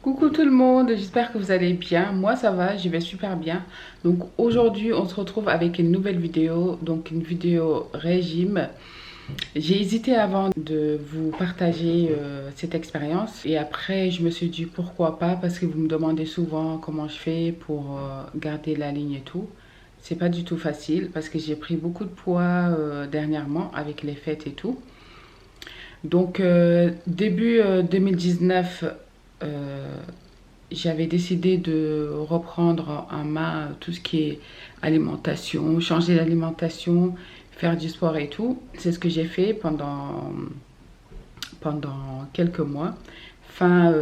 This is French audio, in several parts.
Coucou tout le monde, j'espère que vous allez bien. Moi ça va, je vais super bien. Donc aujourd'hui on se retrouve avec une nouvelle vidéo, donc une vidéo régime. J'ai hésité avant de vous partager cette expérience et après je me suis dit pourquoi pas parce que vous me demandez souvent comment je fais pour garder la ligne et tout. C'est pas du tout facile parce que j'ai pris beaucoup de poids dernièrement avec les fêtes et tout. Donc début 2019, euh, j'avais décidé de reprendre en main tout ce qui est alimentation, changer l'alimentation, faire du sport et tout. C'est ce que j'ai fait pendant quelques mois. Fin,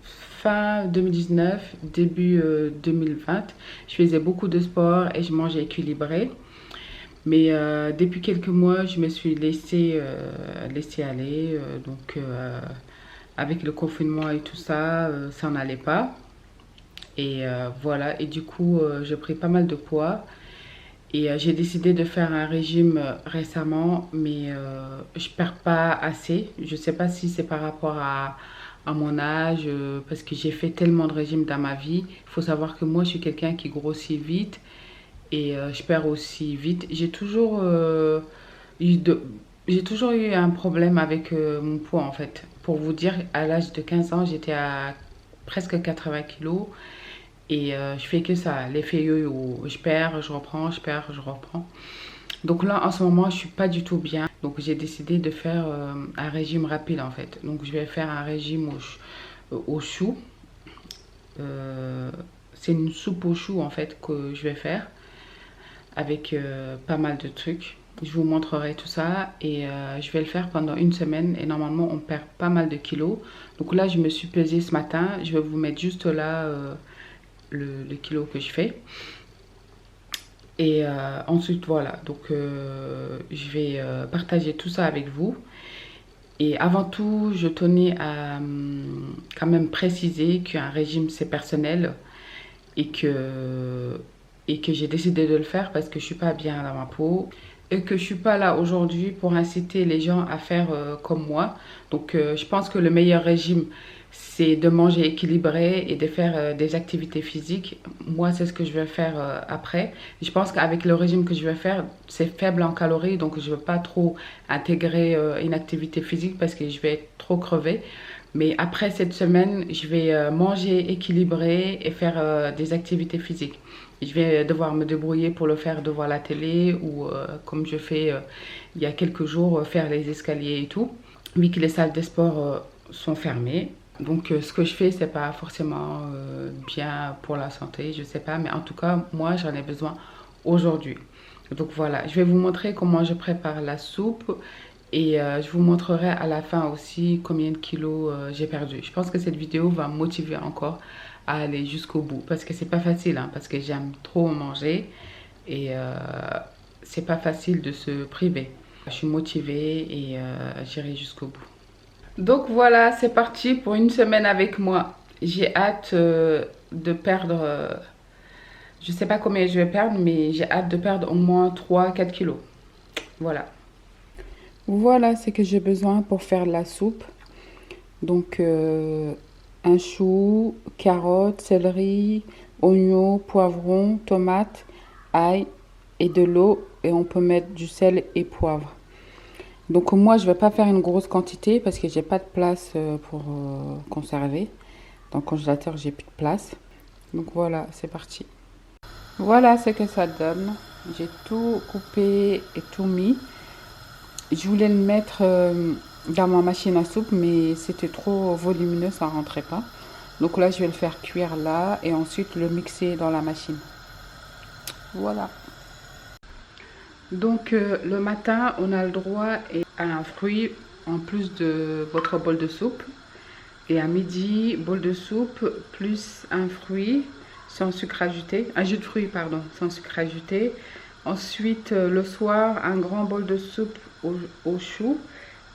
fin 2019, début 2020, je faisais beaucoup de sport et je mangeais équilibré. Mais depuis quelques mois, je me suis laissé aller. Avec le confinement et tout ça, ça n'allait pas. Et voilà, et du coup, j'ai pris pas mal de poids. Et j'ai décidé de faire un régime récemment, mais je perds pas assez. Je sais pas si c'est par rapport à mon âge, parce que j'ai fait tellement de régimes dans ma vie. Il faut savoir que moi, je suis quelqu'un qui grossit vite et je perds aussi vite. Eu de- j'ai toujours eu un problème avec mon poids en fait. Pour vous dire, à l'âge de 15 ans, j'étais à presque 80 kilos et je fais que ça, l'effet yo-yo. Je perds, je reprends, je perds, je reprends. Donc là, en ce moment, je suis pas du tout bien. Donc j'ai décidé de faire un régime rapide en fait. Donc je vais faire un régime au chou. Euh, c'est une soupe au chou en fait que je vais faire avec pas mal de trucs. Je vous montrerai tout ça et je vais le faire pendant une semaine et normalement on perd pas mal de kilos. Donc là je me suis pesée ce matin, je vais vous mettre juste là le kilo que je fais. Et ensuite voilà, donc je vais partager tout ça avec vous. Et avant tout, je tenais à quand même préciser qu'un régime c'est personnel et que j'ai décidé de le faire parce que je suis pas bien dans ma peau et que je suis pas là aujourd'hui pour inciter les gens à faire comme moi. Donc je pense que le meilleur régime c'est de manger équilibré et de faire des activités physiques. Moi, c'est ce que je vais faire après. Je pense qu'avec le régime que je vais faire, c'est faible en calories, donc je ne veux pas trop intégrer une activité physique parce que je vais être trop crevée. Mais après cette semaine, je vais manger équilibré et faire des activités physiques. Je vais devoir me débrouiller pour le faire devant la télé ou comme je fais il y a quelques jours, faire les escaliers et tout. Vu que les salles de sport sont fermées. Donc ce que je fais, c'est pas forcément bien pour la santé, je sais pas. Mais en tout cas, moi, j'en ai besoin aujourd'hui. Donc voilà, je vais vous montrer comment je prépare la soupe et je vous montrerai à la fin aussi combien de kilos j'ai perdu. Je pense que cette vidéo va me motiver encore à aller jusqu'au bout parce que c'est pas facile, hein, parce que j'aime trop manger et c'est pas facile de se priver. Je suis motivée et j'irai jusqu'au bout. Donc voilà, c'est parti pour une semaine avec moi. J'ai hâte de perdre, je sais pas combien je vais perdre, mais j'ai hâte de perdre au moins 3 4 kilos. Voilà. Voilà ce que j'ai besoin pour faire la soupe. Donc un chou, carottes, céleri, oignons, poivrons, tomates, ail et de l'eau. Et on peut mettre du sel et poivre. Donc moi je vais pas faire une grosse quantité parce que j'ai pas de place pour conserver. Dans le congélateur j'ai plus de place. Donc voilà, c'est parti. Voilà ce que ça donne. J'ai tout coupé et tout mis. Je voulais le mettre dans ma machine à soupe, mais c'était trop volumineux, ça rentrait pas. Donc là, je vais le faire cuire là et ensuite le mixer dans la machine. Voilà. Donc le matin, on a le droit à un fruit en plus de votre bol de soupe. Et à midi, bol de soupe plus un fruit sans sucre ajouté, un jus de fruits pardon, sans sucre ajouté. Ensuite, le soir, un grand bol de soupe au chou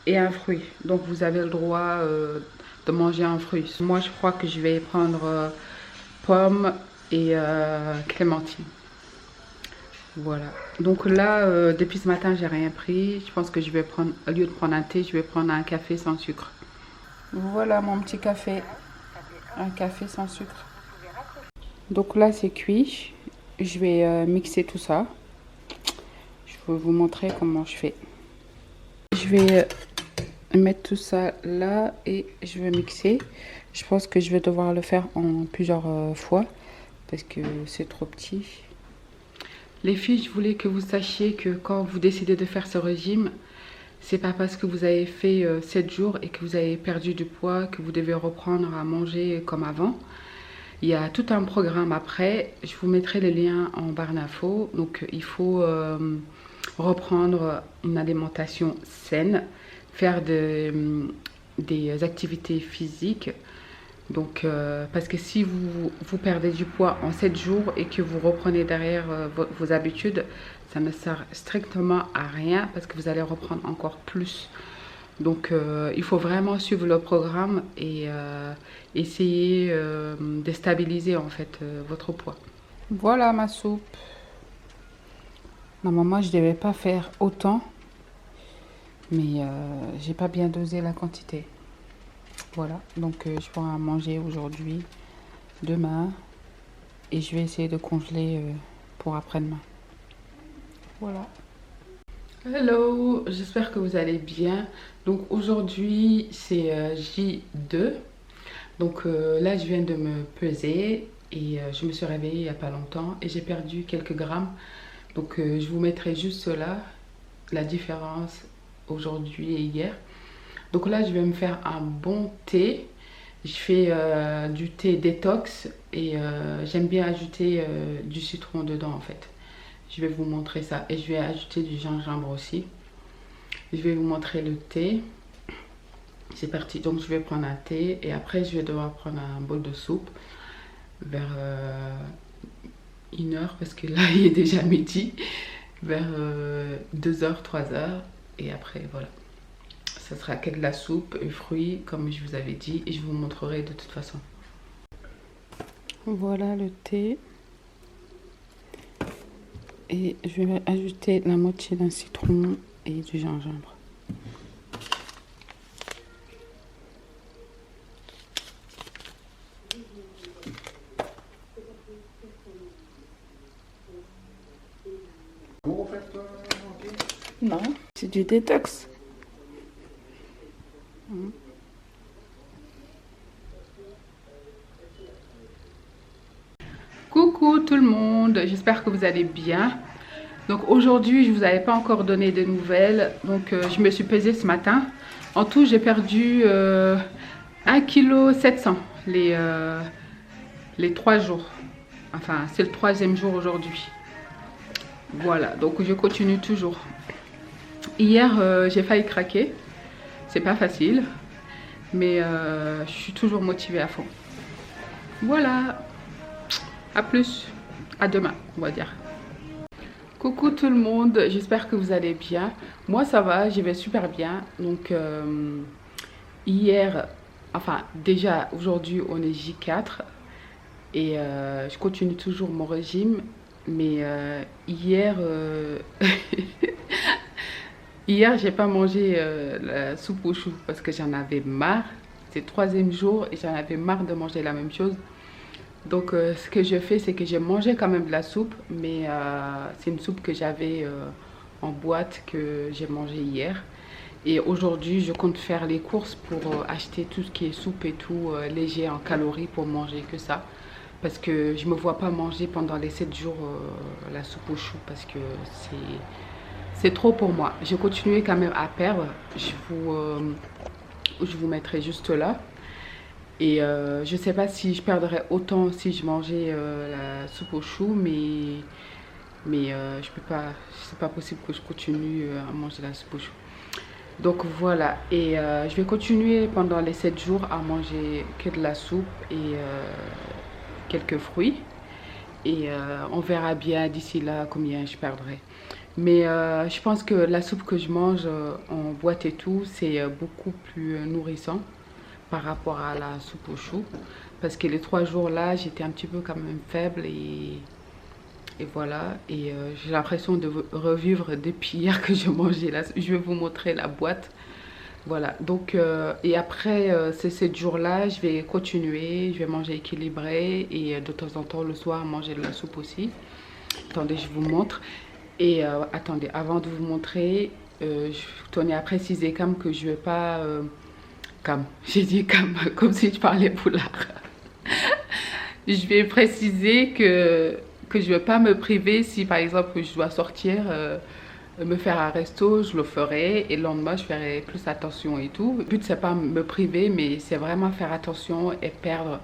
et un fruit. Donc vous avez le droit de manger un fruit. Moi, je crois que je vais prendre pomme et clémentine. Voilà. Donc là, depuis ce matin, j'ai rien pris. Je pense que je vais prendre, au lieu de prendre un thé, je vais prendre un café sans sucre. Voilà mon petit café. un café sans sucre. Donc là c'est cuit. Je vais mixer tout ça. Je vais vous montrer comment je fais. Je vais mettre tout ça là et je vais mixer. Je pense que je vais devoir le faire en plusieurs fois parce que c'est trop petit. Les filles, je voulais que vous sachiez que quand vous décidez de faire ce régime, c'est pas parce que vous avez fait 7 jours et que vous avez perdu du poids que vous devez reprendre à manger comme avant. Il y a tout un programme après. Je vous mettrai les liens en barre d'infos. Donc il faut reprendre une alimentation saine, faire des activités physiques. Donc, parce que si vous perdez du poids en 7 jours et que vous reprenez derrière vos habitudes, ça ne sert strictement à rien parce que vous allez reprendre encore plus. Donc, il faut vraiment suivre le programme et essayer de stabiliser en fait votre poids. Voilà ma soupe. Normalement, je ne devais pas faire autant, mais j'ai pas bien dosé la quantité. Voilà, donc je pourrai en manger aujourd'hui, demain, et je vais essayer de congeler pour après-demain. Voilà. Hello, j'espère que vous allez bien. Donc aujourd'hui c'est J2. Donc là je viens de me peser et je me suis réveillée il n'y a pas longtemps et j'ai perdu quelques grammes. Donc je vous mettrai juste là, la différence aujourd'hui et hier. Donc là, je vais me faire un bon thé. Je fais du thé détox et j'aime bien ajouter du citron dedans en fait. Je vais vous montrer ça et je vais ajouter du gingembre aussi. Je vais vous montrer le thé. C'est parti. Donc je vais prendre un thé et après je vais devoir prendre un bol de soupe vers 1h parce que là il est déjà midi. Vers 2h, 3h et après voilà. Ça sera que de la soupe et fruits comme je vous avais dit et je vous montrerai de toute façon. Voilà le thé. Et je vais ajouter la moitié d'un citron et du gingembre. Non, c'est du détox. Coucou tout le monde, j'espère que vous allez bien. Donc aujourd'hui, je vous avais pas encore donné de nouvelles. Donc je me suis pesée ce matin. En tout, j'ai perdu 1,7 kg les 3 jours. Enfin, c'est le 3e jour aujourd'hui. Voilà, donc je continue toujours. Hier, j'ai failli craquer. C'est pas facile, mais je suis toujours motivée à fond. Voilà, à plus, à demain, on va dire. Coucou tout le monde, j'espère que vous allez bien. Moi ça va, j'y vais super bien. Donc hier, enfin déjà aujourd'hui on est J4 et je continue toujours mon régime. Mais hier, hier j'ai pas mangé la soupe aux choux parce que j'en avais marre. C'est le 3e jour et j'en avais marre de manger la même chose. Donc ce que je fais, c'est que j'ai mangé quand même de la soupe, mais c'est une soupe que j'avais en boîte que j'ai mangé hier. Et aujourd'hui, je compte faire les courses pour acheter tout ce qui est soupe et tout léger en calories pour manger que ça. Parce que je me vois pas manger pendant les 7 jours la soupe aux choux parce que c'est trop pour moi. J'ai continué quand même à perdre. Je vous mettrai juste là. Et je sais pas si je perdrais autant si je mangeais la soupe aux choux, mais je peux pas, c'est pas possible que je continue à manger la soupe aux choux. Donc voilà, et je vais continuer pendant les 7 jours à manger que de la soupe et quelques fruits. Et on verra bien d'ici là combien je perdrai. Mais je pense que la soupe que je mange en boîte et tout, c'est beaucoup plus nourrissant par rapport à la soupe aux choux. Parce que les 3 jours là, j'étais un petit peu quand même faible et voilà. Et j'ai l'impression de revivre depuis hier que je mangeais là. Je vais vous montrer la boîte. Voilà, donc, et après ces 7 jours-là, je vais continuer, je vais manger équilibré et de temps en temps le soir manger de la soupe aussi. Attendez, je vous montre. Et attendez, avant de vous montrer, je tenais à préciser comme que je ne vais pas... comme, j'ai dit comme si je parlais poulard. Je vais préciser que je ne vais pas me priver si par exemple je dois sortir, me faire un resto, je le ferai et le lendemain je ferai plus attention et tout. Le but c'est pas me priver mais c'est vraiment faire attention et perdre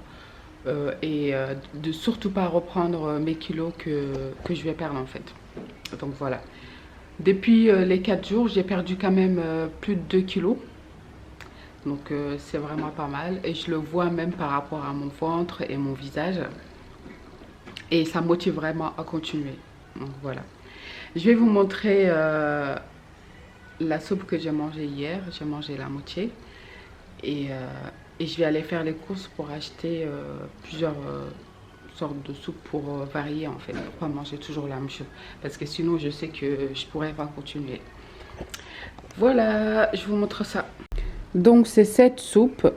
de surtout pas reprendre mes kilos que je vais perdre en fait. Donc voilà. Depuis les 4 jours j'ai perdu quand même plus de 2 kilos. Donc c'est vraiment pas mal et je le vois même par rapport à mon ventre et mon visage. Et ça me motive vraiment à continuer. Donc voilà. Je vais vous montrer la soupe que j'ai mangée hier. J'ai mangé la moitié. Et, et je vais aller faire les courses pour acheter plusieurs sortes de soupe pour varier en fait. Pour pas manger toujours la même chose. Parce que sinon je sais que je pourrais pas continuer. Voilà, je vous montre ça. Donc c'est cette soupe.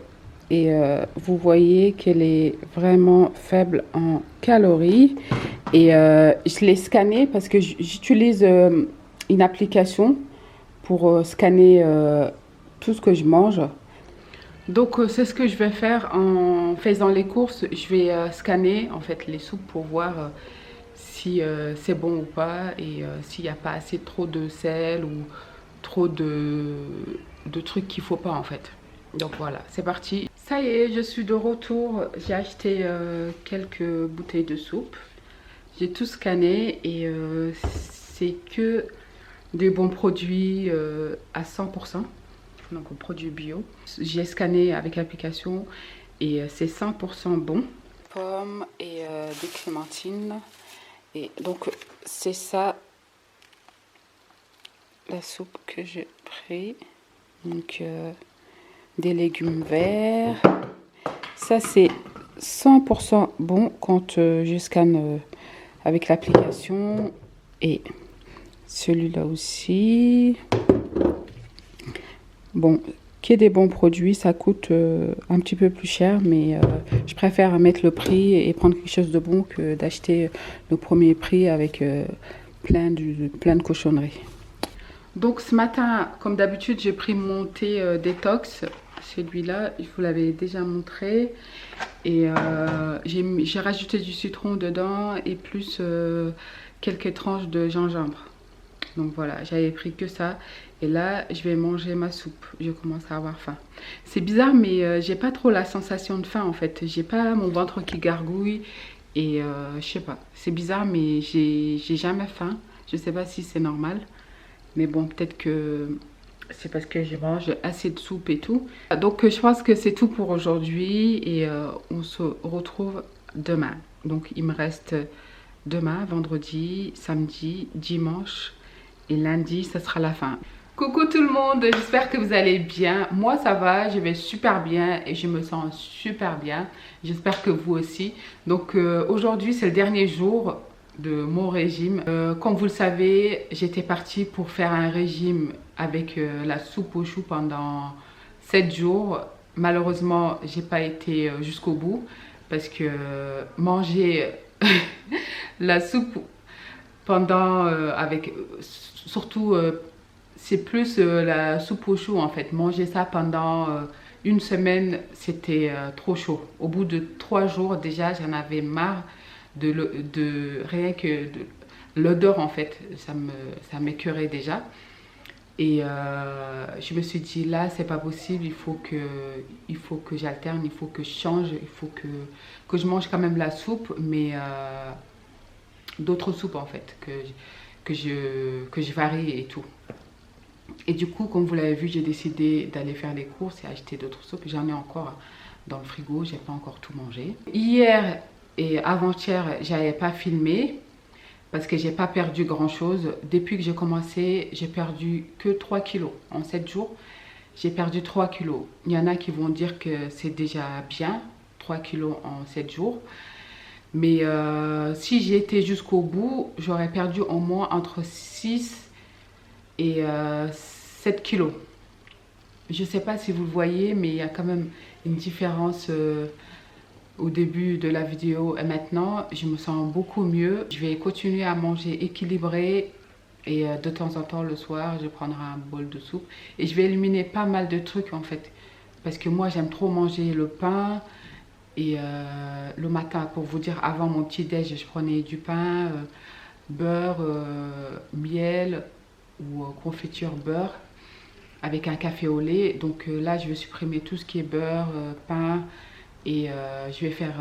Et vous voyez qu'elle est vraiment faible en calories. Et je l'ai scannée parce que j'utilise une application pour scanner tout ce que je mange. Donc c'est ce que je vais faire en faisant les courses. Je vais scanner en fait les soupes pour voir si c'est bon ou pas et s'il n'y a pas assez trop de sel ou trop de trucs qu'il ne faut pas en fait. Donc voilà, c'est parti. Ça y est, je suis de retour. J'ai acheté quelques bouteilles de soupe. J'ai tout scanné et c'est que des bons produits à 100%. Donc produits bio. J'ai scanné avec l'application et c'est 100% bon. Pommes et des clémentines. Et donc c'est ça la soupe que j'ai pris. Donc des légumes verts. Ça c'est 100% bon quand je scanne avec l'application. Et celui-là aussi. Bon, qui est des bons produits, ça coûte un petit peu plus cher, mais je préfère mettre le prix et prendre quelque chose de bon que d'acheter le premier prix avec plein de cochonneries. Donc ce matin, comme d'habitude, j'ai pris mon thé détox. Celui-là, je vous l'avais déjà montré. Et j'ai rajouté du citron dedans et plus quelques tranches de gingembre. Donc voilà, j'avais pris que ça. Et là, je vais manger ma soupe. Je commence à avoir faim. C'est bizarre, mais j'ai pas trop la sensation de faim en fait. J'ai pas mon ventre qui gargouille. Et je sais pas. C'est bizarre, mais j'ai jamais faim. Je sais pas si c'est normal. Mais bon, peut-être que c'est parce que je mange assez de soupe et tout. Donc je pense que c'est tout pour aujourd'hui. Et on se retrouve demain. Donc il me reste demain, vendredi, samedi, dimanche. Et lundi, ça sera la fin. Coucou tout le monde, j'espère que vous allez bien. Moi ça va, je vais super bien et je me sens super bien. J'espère que vous aussi. Donc aujourd'hui c'est le dernier jour de mon régime. Comme vous le savez, j'étais partie pour faire un régime avec la soupe aux choux pendant 7 jours. Malheureusement, j'ai pas été jusqu'au bout parce que manger la soupe pendant avec surtout c'est plus la soupe aux choux en fait. Manger ça pendant une semaine, c'était trop chaud. Au bout de 3 jours déjà, j'en avais marre de rien que de l'odeur en fait. Ça m'écœurait déjà. Et je me suis dit là, c'est pas possible. Il faut que j'alterne, il faut que je change, il faut que je mange quand même la soupe, mais d'autres soupes en fait que je varie et tout. Et du coup, comme vous l'avez vu, j'ai décidé d'aller faire les courses et acheter d'autres soupes. J'en ai encore dans le frigo, j'ai pas encore tout mangé. Hier et avant-hier, j'avais pas filmé parce que j'ai pas perdu grand chose. Depuis que j'ai commencé, j'ai perdu que 3 kilos en 7 jours. J'ai perdu 3 kilos. Il y en a qui vont dire que c'est déjà bien, 3 kilos en 7 jours. Mais si j'ai été jusqu'au bout, j'aurais perdu au moins entre 6 et 7 kilos. Je sais pas si vous le voyez, mais il y a quand même une différence au début de la vidéo et maintenant. Je me sens beaucoup mieux. Je vais continuer à manger équilibré et de temps en temps le soir, je prendrai un bol de soupe. Et je vais éliminer pas mal de trucs en fait. Parce que moi, j'aime trop manger le pain. Et le matin, pour vous dire, avant mon petit déj, je prenais du pain, beurre, miel ou confiture beurre avec un café au lait. Donc là, je vais supprimer tout ce qui est beurre, pain et je vais faire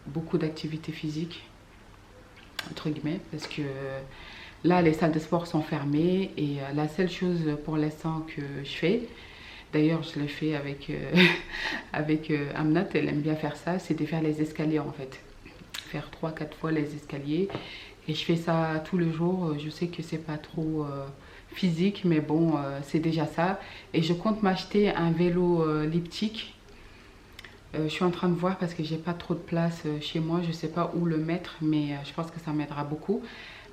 beaucoup d'activités physiques, entre guillemets, parce que là, les salles de sport sont fermées et la seule chose pour l'instant que je fais, d'ailleurs, je l'ai fait avec, avec Amnat, elle aime bien faire ça, c'est de faire les escaliers en fait. Faire 3-4 fois les escaliers. Et je fais ça tous les jours. Je sais que c'est pas trop physique, mais bon, c'est déjà ça. Et je compte m'acheter un vélo elliptique. Je suis en train de voir parce que j'ai pas trop de place chez moi. Je sais pas où le mettre, mais je pense que ça m'aidera beaucoup.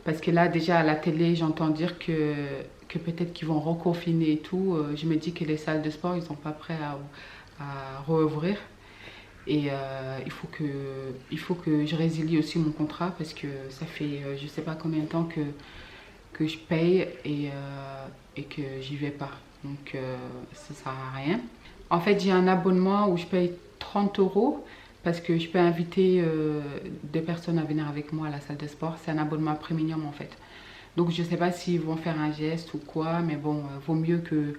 Parce que là, déjà à la télé, j'entends dire que peut-être qu'ils vont reconfiner et tout. Je me dis que les salles de sport, ils sont pas prêts à rouvrir. Et il faut que je résilie aussi mon contrat parce que ça fait je sais pas combien de temps que je paye et que j'y vais pas. Donc ça sert à rien. En fait, j'ai un abonnement où je paye 30 euros parce que je peux inviter des personnes à venir avec moi à la salle de sport. C'est un abonnement premium en fait. Donc je sais pas s'ils vont faire un geste ou quoi, mais bon, vaut mieux que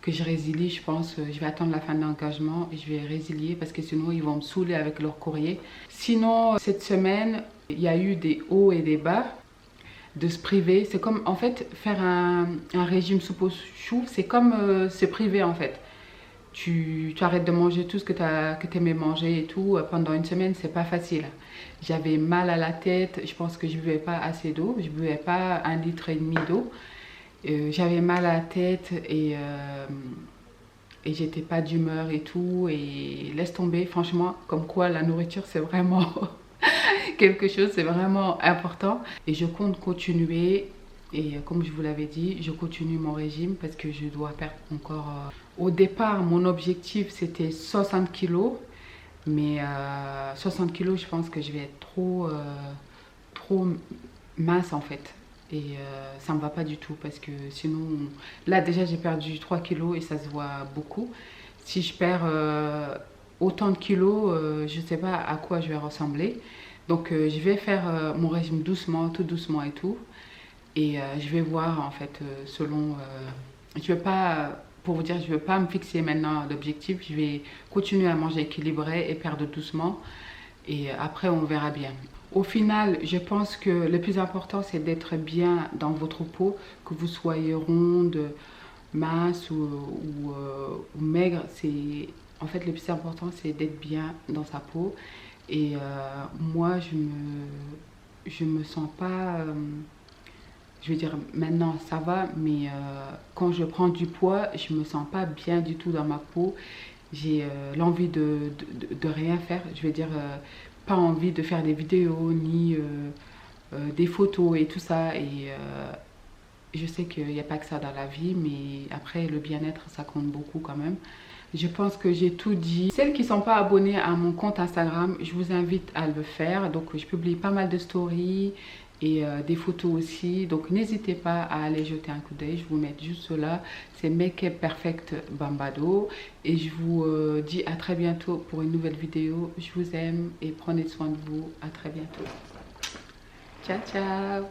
je résilie, je pense. Je vais attendre la fin de l'engagement et je vais résilier parce que sinon ils vont me saouler avec leur courrier. Sinon, cette semaine, il y a eu des hauts et des bas de se priver. C'est comme, en fait, faire un régime soupe aux choux, c'est comme se priver en fait. Tu arrêtes de manger tout ce que tu aimais manger et tout pendant une semaine, c'est pas facile. J'avais mal à la tête, je pense que je buvais pas assez d'eau, je buvais pas 1,5 litre d'eau. J'avais mal à la tête et j'étais pas d'humeur et tout. Et laisse tomber, franchement, comme quoi la nourriture c'est vraiment quelque chose, c'est vraiment important. Et je compte continuer. Et comme je vous l'avais dit, je continue mon régime parce que je dois perdre encore. Au départ, mon objectif c'était 60 kilos. Mais 60 kilos, je pense que je vais être trop mince en fait. Et ça me va pas du tout parce que sinon, là déjà j'ai perdu 3 kilos et ça se voit beaucoup. Si je perds autant de kilos, je sais pas à quoi je vais ressembler. Donc je vais faire mon régime doucement, tout doucement et tout. Et je vais voir en fait selon... je vais pas, pour vous dire, je vais pas me fixer maintenant d'objectif. Je vais continuer à manger équilibré et perdre doucement. Et après on verra bien. Au final, je pense que le plus important, c'est d'être bien dans votre peau, que vous soyez ronde, mince ou maigre. En fait, le plus important, c'est d'être bien dans sa peau. Et moi, je me sens pas... je veux dire, maintenant, ça va, mais quand je prends du poids, je me sens pas bien du tout dans ma peau. J'ai l'envie de rien faire. Je veux dire, pas envie de faire des vidéos ni des photos et tout ça. Et je sais qu'il n'y a pas que ça dans la vie, mais après, le bien-être, ça compte beaucoup quand même. Je pense que j'ai tout dit. Celles qui ne sont pas abonnées à mon compte Instagram, je vous invite à le faire. Donc, je publie pas mal de stories et des photos aussi. Donc, n'hésitez pas à aller jeter un coup d'œil. Je vous mets juste cela. C'est Make Up Perfect Bambado. Et je vous dis à très bientôt pour une nouvelle vidéo. Je vous aime et prenez soin de vous. À très bientôt. Ciao, ciao.